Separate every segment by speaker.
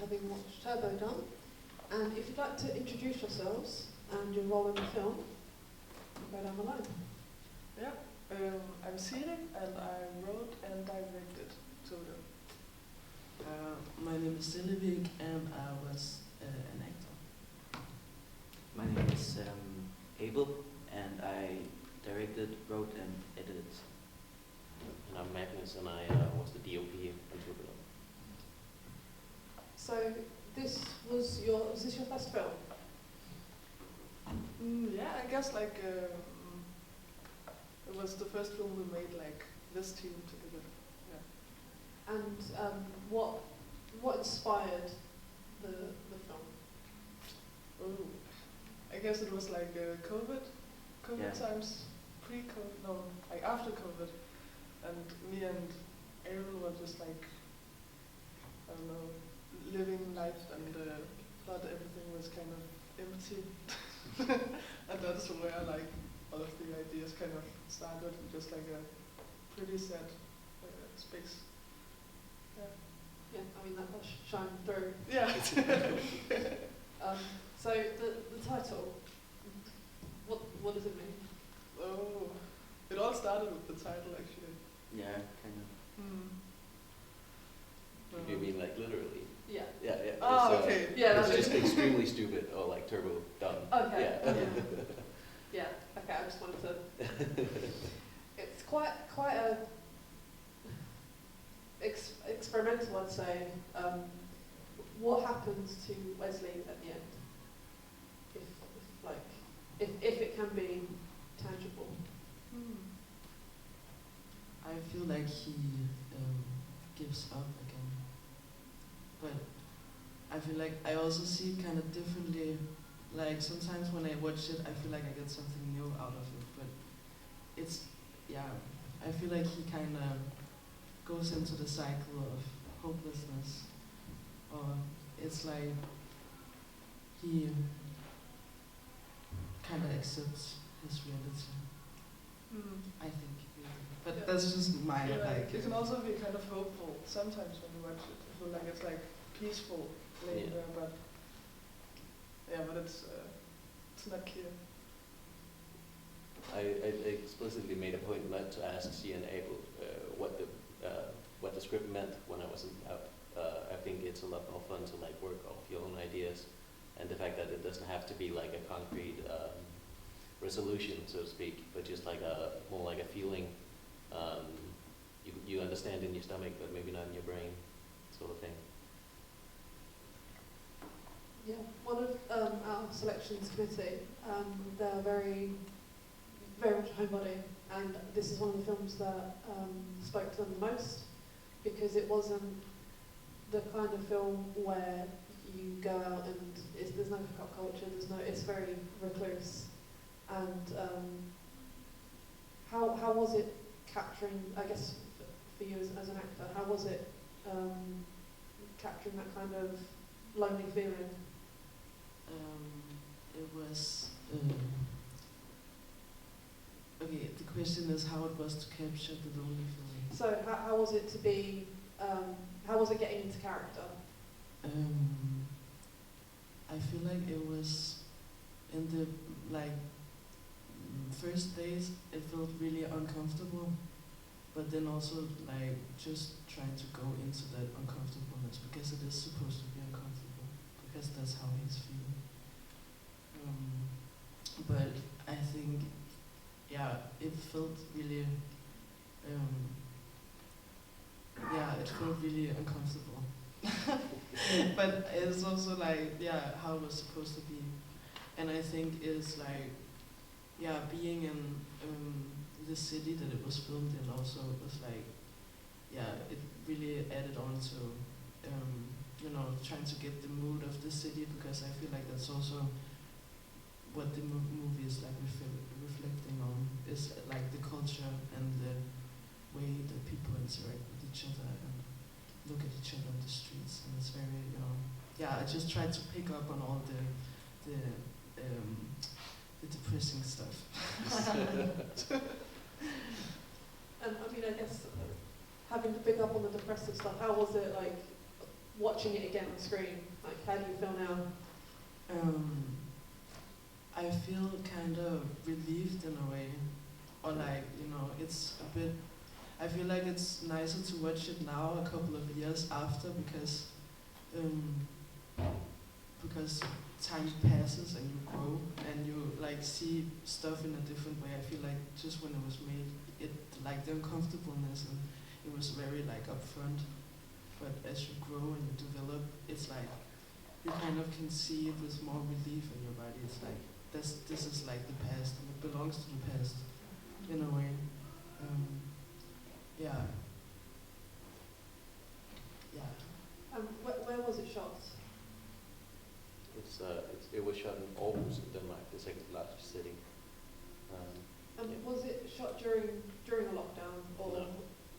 Speaker 1: having watched Turbo done. And if you'd like to introduce yourselves and your role in the film, go down the line.
Speaker 2: Yeah, I'm Siri and I wrote and directed Toto.
Speaker 3: My name is Celevik and I was an actor.
Speaker 4: My name is Abel, and I directed, wrote, and edited.
Speaker 5: And I'm Magnus, and I was the DOP on Kabel.
Speaker 1: So was this your first film?
Speaker 2: Yeah, I guess like it was the first film we made, like this team together. Yeah.
Speaker 1: And what inspired the film?
Speaker 2: Oh, I guess it was like COVID
Speaker 4: Yeah.
Speaker 2: times, pre-COVID, no, like after COVID, and me and Ariel were just like, I don't know, living life and thought everything was kind of empty, and that's where like all of the ideas kind of started, just like a pretty sad space. Yeah.
Speaker 1: Yeah, I mean that does shine through.
Speaker 2: Yeah.
Speaker 1: So the title, what does it mean?
Speaker 2: Oh, it all started with the title actually.
Speaker 4: Yeah, kind of.
Speaker 5: You mean like literally?
Speaker 1: Yeah.
Speaker 5: Yeah, yeah.
Speaker 2: Oh,
Speaker 5: It's,
Speaker 2: okay.
Speaker 1: Yeah,
Speaker 5: It's
Speaker 1: that's
Speaker 5: just extremely stupid, or like turbo dumb.
Speaker 1: Okay.
Speaker 5: Yeah.
Speaker 1: Yeah. Okay, I just wanted to. It's quite a experimental, I'd say. What happens to Wesley at the end? If it can be tangible.
Speaker 3: I feel like he gives up again. But I feel like I also see it kind of differently. Like sometimes when I watch it, I feel like I get something new out of it. But it's, yeah, I feel like he kind of goes into the cycle of hopelessness. Or it's like he kind of accepts his reality, I think. But
Speaker 2: Yeah.
Speaker 3: that's just my
Speaker 2: Yeah,
Speaker 3: like.
Speaker 2: it can also be kind of hopeful sometimes when you watch it. I feel like it's like peaceful later,
Speaker 5: Yeah.
Speaker 2: but it's not clear.
Speaker 5: I explicitly made a point not to ask C and Abel what the script meant when I wasn't out. I think it's a lot more fun to like work off your own ideas, and the fact that it doesn't have to be like a concrete resolution, so to speak, but just like more like a feeling. You understand in your stomach, but maybe not in your brain, sort of thing.
Speaker 1: Yeah, one of our selections committee, they're very, very much homebody, and this is one of the films that spoke to them the most, because it wasn't the kind of film where you go out and there's no hookup culture, it's very recluse. And how was it capturing, I guess for you as an actor, how was it capturing that kind of lonely feeling?
Speaker 3: It was okay. The question is how it was to capture the lonely feeling.
Speaker 1: So how was it to be? How was it getting into character?
Speaker 3: I feel like it was in the first days it felt really uncomfortable, but then also like just trying to go into that uncomfortableness because it is supposed to be uncomfortable because that's how he's feeling. But I think, yeah, it felt really, it felt really uncomfortable. But it's also like, yeah, how it was supposed to be. And I think it's like, yeah, being in the city that it was filmed in also was like, yeah, it really added on to, trying to get the mood of the city, because I feel like that's also what the movie is like reflecting on, is like the culture and the way that people interact with each other and look at each other on the streets, and it's very, I just tried to pick up on all the depressing stuff.
Speaker 1: And I mean, I guess having to pick up on the depressive stuff, how was it like watching it again on screen? Like, how do you feel now?
Speaker 3: I feel kind of relieved in a way, or like, you know, it's a bit, I feel like it's nicer to watch it now, a couple of years after, because time passes and you grow and you like see stuff in a different way. I feel like just when it was made, it like the uncomfortableness and it was very like upfront, but as you grow and you develop, it's like you kind of can see it with more relief in your body. It's like this is like the past and it belongs to the past in a way. Yeah.
Speaker 1: Where was it shot?
Speaker 5: It was shot in Aarhus, in Denmark, the second largest city. Yeah.
Speaker 1: Was it shot during a lockdown, or
Speaker 5: No.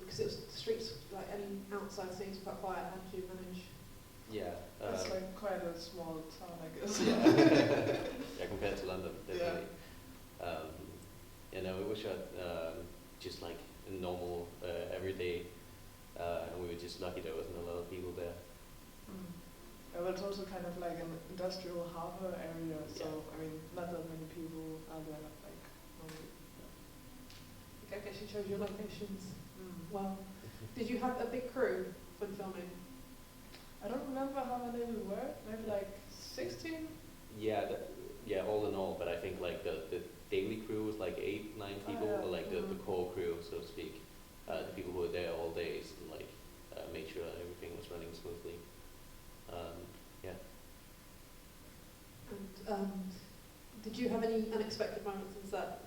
Speaker 1: because it was the streets, like any outside scenes were quite quiet? How did you manage?
Speaker 5: Yeah.
Speaker 2: It's like quite a small town, I guess.
Speaker 5: Yeah. Yeah, compared to London, definitely. You know, it was shot just like a normal, everyday, and we were just lucky there wasn't a lot of people there.
Speaker 2: Yeah, but it's also kind of like an industrial harbor area, so I mean, not that many people are there, like normally.
Speaker 1: I guess you chose your locations well. Did you have a big crew when filming?
Speaker 2: I don't remember how many we were, maybe like 16?
Speaker 5: Yeah, all in all, but I think like the daily crew was like 8-9 people, or like the core crew, so to speak. The people who were there all days and like made sure that everything was running smoothly. Yeah.
Speaker 1: And did you have any unexpected moments in set?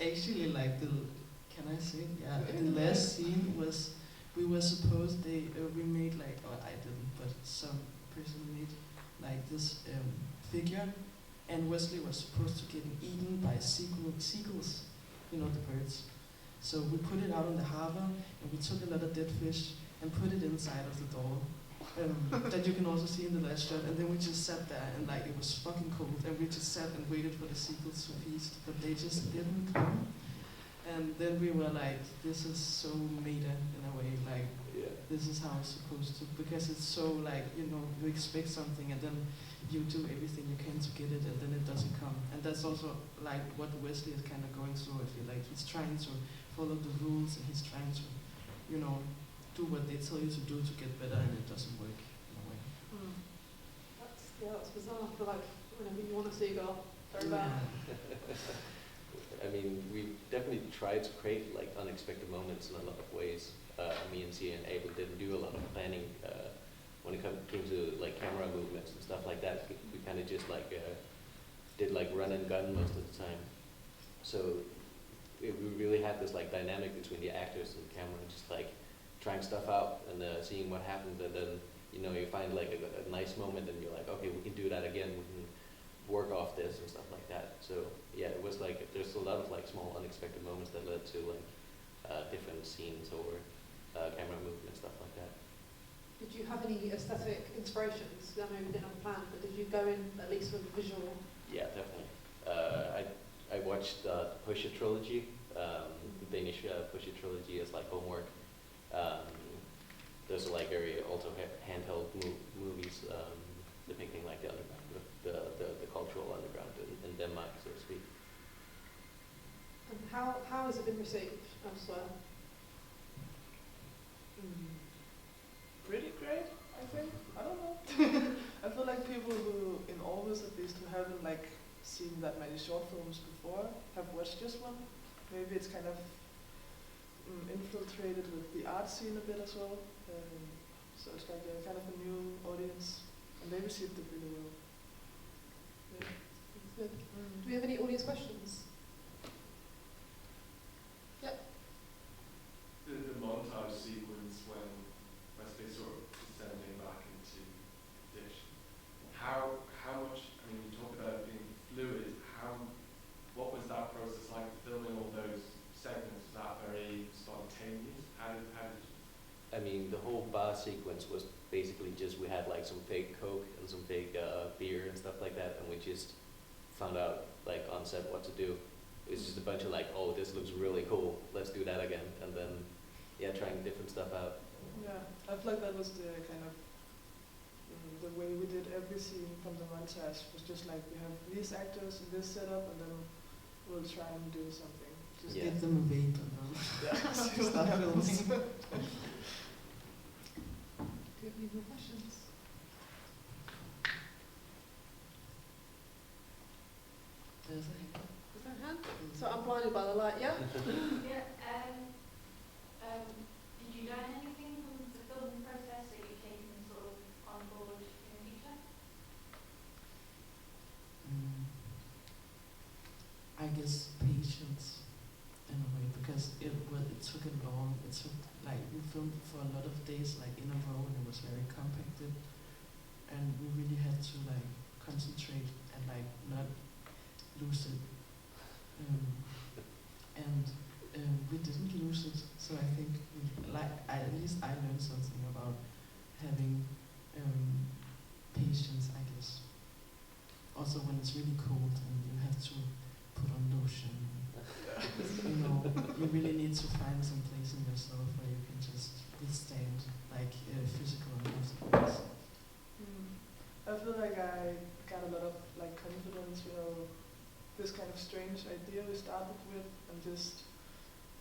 Speaker 3: Actually, like can I say? Yeah, the last scene was, we were supposed, we made like, or I didn't, but some person made like this figure, and Wesley was supposed to get eaten by seagulls, you know, the birds. So we put it out on the harbor, and we took a lot of dead fish and put it inside of the door, that you can also see in the last shot. And then we just sat there, and like it was fucking cold, and we just sat and waited for the seagulls to feast, but they just didn't come. And then we were like, this is so meta in a way, like this is how it's supposed to, because it's so like, you know, you expect something and then you do everything you can to get it, and then it doesn't come. And that's also like what Wesley is kind of going through. I feel like he's trying to follow the rules, and he's trying to, you know, do what they tell you to do to get better, and it doesn't work in a way.
Speaker 1: That's bizarre. I feel like whenever you want to see a girl, very bad.
Speaker 5: I mean, we definitely tried to create like unexpected moments in a lot of ways. Me and Sia and Abel didn't do a lot of planning when it came to like camera movements and stuff like that. We kind of just like did like run and gun most of the time. So we really had this like dynamic between the actors and the camera, just like trying stuff out and seeing what happens, and then you know you find like a nice moment and you're like, okay, we can do that again. We can work off this and stuff like that. So yeah, it was like there's a lot of like small unexpected moments that led to like different scenes or camera movement, stuff like that.
Speaker 1: Did you have any aesthetic inspirations? I know you didn't have a plan, but did you go in at least with a visual?
Speaker 5: Yeah, definitely. I watched the Pusher trilogy, the Danish Pusher trilogy as like homework. Those are like very also handheld movies depicting like the underground, the cultural underground in Denmark, so to speak.
Speaker 1: And how has it been received elsewhere?
Speaker 2: Pretty great, I think. I don't know. I feel like people who, in Aarhus at least, who haven't like seen that many short films before, have watched this one. Maybe it's kind of infiltrated with the art scene a bit as well. So it's like a kind of a new audience, and they received it really well. Yeah.
Speaker 1: That's good. Do we have any audience questions? Yep.
Speaker 6: The montage sequence when Wesley sort of descending back into the dish. How much? I mean, you talk about it being fluid. What was that process like? Filming all those segments, was that very spontaneous? How did
Speaker 5: I mean, the whole bar sequence was basically just we had like some fake Coke and some fake beer and stuff like that, and we just found out like on set what to do. It was just a bunch of like, oh, this looks really cool, let's do that again, and then yeah, trying different stuff out.
Speaker 2: Yeah, I feel like that was the kind of the way we did every scene from the montage was just like we have these actors in this setup and then we'll try and do something. Just
Speaker 5: Yeah.
Speaker 3: Give them a vape and then
Speaker 2: yeah, see what
Speaker 3: start
Speaker 2: happens.
Speaker 3: filming.
Speaker 1: Do you have any more questions?
Speaker 3: There's a hand.
Speaker 1: Is there a hand? So I'm blinded by the light, yeah?
Speaker 7: Yeah, did you learn anything from the filming process that you've taken sort of on board in the future?
Speaker 3: I guess patience in a way, because it took it long. It took, like, we filmed for a lot of days, like in a row, and it was very compacted, and we really had to like concentrate and like not lose it. We didn't lose it, so I think at least I learned something about having patience, I guess. Also when it's really cold and you have to put on lotion, you really need to find some place in yourself where you can just withstand like physical uncomfortableness.
Speaker 2: I feel like I got a lot of like confidence, this kind of strange idea we started with, and just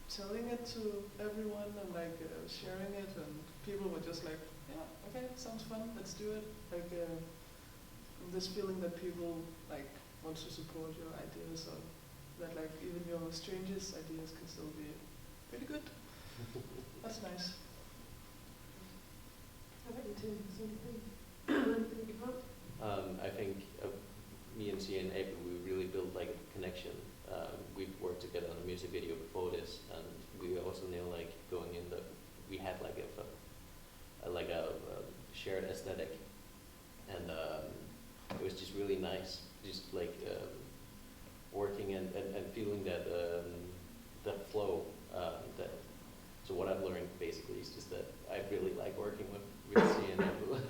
Speaker 2: telling it to everyone and like sharing it, and people were just like, yeah, okay, sounds fun, let's do it. Like this feeling that people like want to support your ideas, or that like even your strangest ideas can still be pretty good. That's nice.
Speaker 1: I bet you too. Is there anything you want?
Speaker 5: I think me and Sia and Abel, we really built like a connection. We've worked together on a music video before this, and we also knew like going in that we had like a shared aesthetic, and it was just really nice, just like working and feeling that that flow. So what I've learned basically is just that I really like working with Sia and Abel.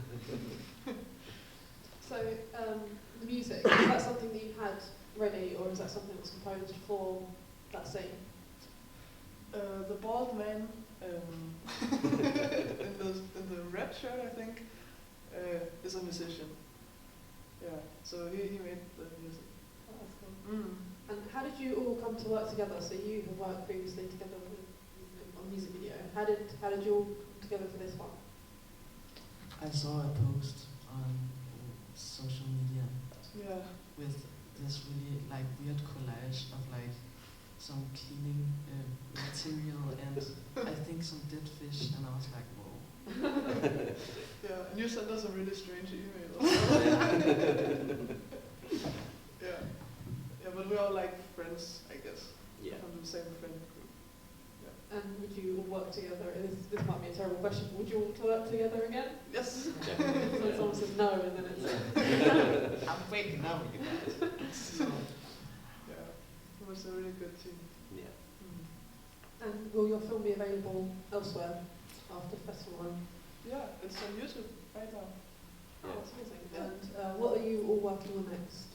Speaker 1: So, the music, is that something that you had ready, or is that something that's composed for that scene?
Speaker 2: The bald man in the red shirt, I think, is a musician. Yeah, so he made the music.
Speaker 1: Oh, that's cool. And how did you all come to work together? So you have worked previously together on music video. How did you all come together for this one?
Speaker 3: I saw a post on social media
Speaker 2: Yeah.
Speaker 3: with this really like weird collage of like some cleaning material and I think some dead fish, and I was like, whoa.
Speaker 2: Yeah, and you sent us a really strange email. Yeah. Yeah, but we're all like friends, I guess.
Speaker 5: Yeah.
Speaker 2: From the same friend group. Yeah.
Speaker 1: And would you all work together? This might be a terrible question, but would you all work together again?
Speaker 2: Yes.
Speaker 5: Definitely.
Speaker 1: So someone says no, and then it's...
Speaker 3: I'm waking up, you guys. So,
Speaker 2: Yeah. It was a really good team.
Speaker 5: Yeah.
Speaker 1: And will your film be available elsewhere after the festival run?
Speaker 2: Yeah, it's on YouTube right now.
Speaker 1: Oh, that's amazing. And what are you all working on next?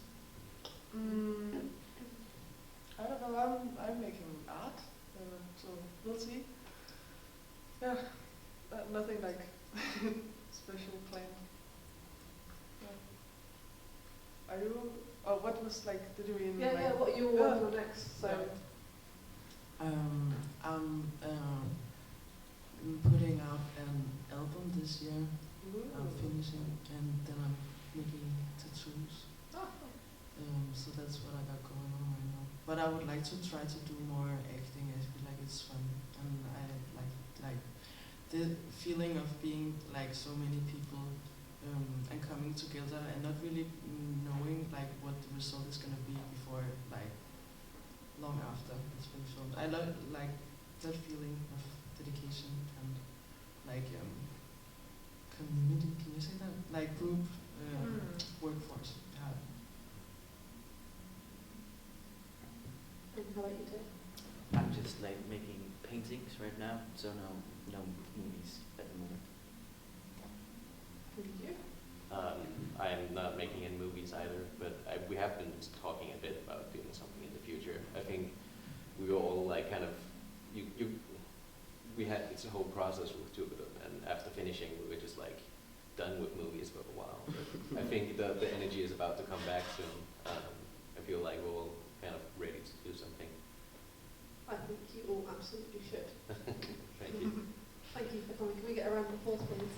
Speaker 2: I don't know, I'm making art, so we'll see. Yeah, nothing like special planned. Yeah. Are you, what was like, did you mean
Speaker 1: Yeah,
Speaker 2: like,
Speaker 1: yeah, what are you all working on next? So,
Speaker 3: I'm putting out an album this year. I'm finishing, and then I'm making tattoos. So that's what I got going on right now. But I would like to try to do more acting. I feel like it's fun, and I like the feeling of being like so many people and coming together and not really knowing like what the result is gonna be before like long after it's been filmed. I love like that feeling of dedication and like community. Can you say that? Like group workforce. Yeah.
Speaker 1: and how about you two?
Speaker 4: I'm just like making paintings right now, so no movies at the moment.
Speaker 1: Thank you.
Speaker 5: I'm not making any movies either, but we have been talking a bit about doing something in the future. I think we were all like kind of, we had, it's a whole process with two of them, and after finishing, we were just like done with movies for a while. But I think the energy is about to come back soon. I feel like we're all kind of ready to do something.
Speaker 1: I think you all absolutely should.
Speaker 5: Thank you.
Speaker 1: Thank you for coming. Can we get a round of applause, please?